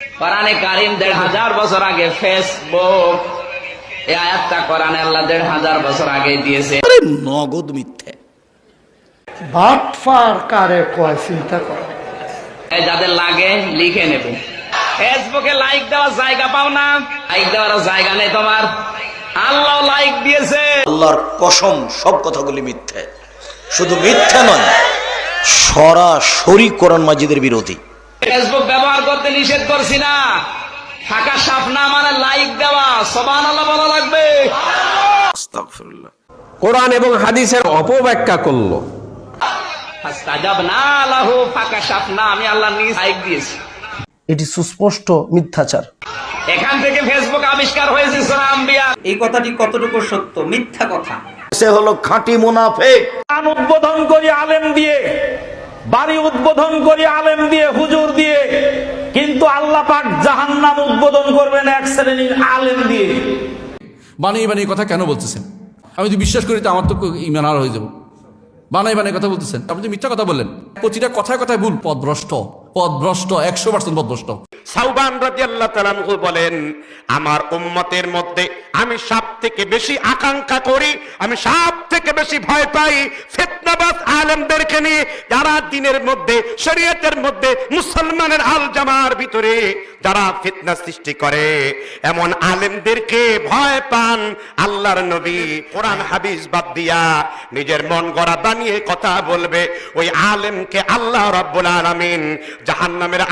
কোরআনে কারীম ১৫০০ বছর আগে ফেসবুক, এই আয়াতটা কোরআনে আল্লাহ ১৫০০ বছর আগে দিয়েছে। নগদ মিথ্যে। বাটফার কারে কয় চিন্তা কর। যাদের লাগে লিখে নেবে। ফেসবুকে লাইক দেওয়ার জায়গা পাও না, লাইক দেওয়ার জায়গা নেই তোমার। আল্লাহ লাইক দিয়েছে। আল্লাহর কসম সব কথাগুলি মিথ্যে। শুধু মিথ্যে নয়, সরাসরি কোরআন মাজিদের বিরোধী। ফেসবুক ব্যবহার করতে নিষেধ করছি না, ফাঁকা সাপ না মানে লাইক দেওয়া। সুবহানাল্লাহ বলা লাগবে। আস্তাগফিরুল্লাহ। কোরআন এবং হাদিসের অপব্যাখ্যা করলো। ফাস্তাজাবনা লাহু, ফাঁকা সাপ না, আমি আল্লাহ নিজ লাইক দিয়েছি। এটি সুস্পষ্ট মিথ্যাচার। এখান থেকে ফেসবুক আবিষ্কার হয়েছে সূরা আম্বিয়া। এই কথাটি কতটুকু সত্য? মিথ্যা কথা। সে হলো খাঁটি মুনাফিক। উদ্বোধন করি আলেম দিয়ে, বাড়ি উদ্বোধন করি আলেম দিয়ে, হুজুর দিয়ে, কিন্তু আল্লাহ পাক জাহান্নাম উদ্বোধন করবেন এক শ্রেণীর আলেম দিয়ে। বানিয়ে বানিয়ে কথা কেন বলতেছেন? আমি যদি বিশ্বাস করি তো আমার তো ঈমান হারা হয়ে যাব। বানাই বানাই কথা বলতেছেন, আপনি তো মিথ্যা কথা বললেন। প্রতিটা কথায় কথায় ভুল। পথভ্রষ্ট 100% পথভ্রষ্ট। সাউবান রাদিয়াল্লাহু তাআলা আনহু বলেন, আমার উম্মতের মধ্যে আমি সবথেকে বেশি আকাঙ্ক্ষা করি, আমি সবথেকে বেশি ভয় পাই ফিতনাবাজ আলেমদেরকে নিয়ে, যারা দ্বীনের মধ্যে, শরীয়তের মধ্যে, মুসলমানের আল জামার ভিতরে যারা ফিতনা সৃষ্টি করে, এমন আলেমদেরকে ভয় পান আল্লাহর নবী। কোরআন হাদিস বাদ দিয়া নিজের মন গড়া বানিয়ে কথা বলবে, ওই আলেমকে আল্লাহ রাব্বুল আলামিন জাহান্নামের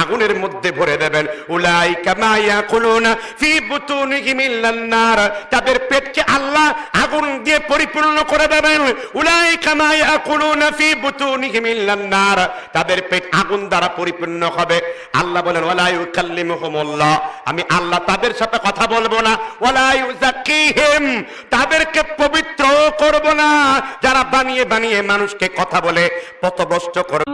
আগুনের মধ্যে ভরে দেবেন। উলাইকা মা ইয়াকুলুনা ফি বুতুনিহিম ইল্লান নার, তাদের পেটকে আল্লাহ আগুন দিয়ে পরিপূর্ণ করে দেবেন। উলাইকা মা ইয়াকুলুনা ফি বুতুনিহিম ইল্লান নার, তাদের পেট আগুন দ্বারা পরিপূর্ণ হবে। আল্লাহ বলেন ওয়ালা ইউকাল্লিমুহুমুল্লাহ, আমি আল্লাহ তাদের সাথে কথা বলবো না। ওয়ালা ইউযাক্কিহিম, তাদেরকে পবিত্র করব না। যারা বানিয়ে বানিয়ে মানুষকে কথা বলে পথভ্রষ্ট করে।